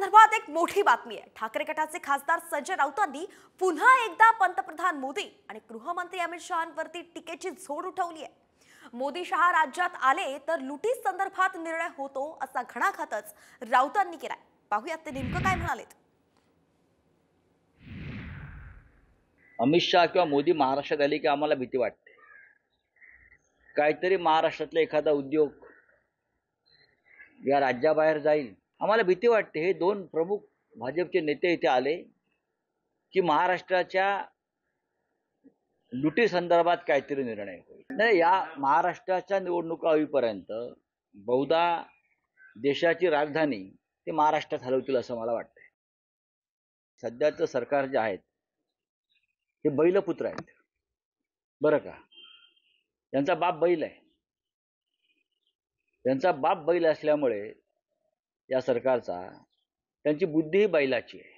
संदर्भात एक मोठी बातमी आहे। ठाकरे गटाचे खासदार संजय राऊतांनी पुन्हा एकदा पंतप्रधान मोदी आणि गृहमंत्री अमित शहांवरती टीकेची झोड उठवली आहे। मोदी शहा राज्यात आले तर लुटी संदर्भात निर्णय होतो असा घणाघातच राऊतांनी केलाय। पाहूयात ते नेमकं काय म्हणालेत। अमित शहा किंवा मोदी महाराष्ट्रात आले की आम्हाला भीती वाटते। काहीतरी महाराष्ट्रातला एखादा उद्योग या राज्याबाहेर जाईल, आम्हाला भीती वाटते। हे दोन प्रमुख भाजपचे नेते इथे आले की महाराष्ट्राच्या लुटी संदर्भात काहीतरी निर्णय होईल। नाही, या महाराष्ट्राच्या निवडणुका होईपर्यंत बहुधा देशाची राजधानी ते महाराष्ट्रात हलवतील असं मला वाटतंय। सध्याचं सरकार जे आहेत हे बैलपुत्र आहेत, बरं का। त्यांचा बाप बैल आहे। त्यांचा बाप बैल असल्यामुळे या सरकारचा त्यांची बुद्धीही बैलाची आहे।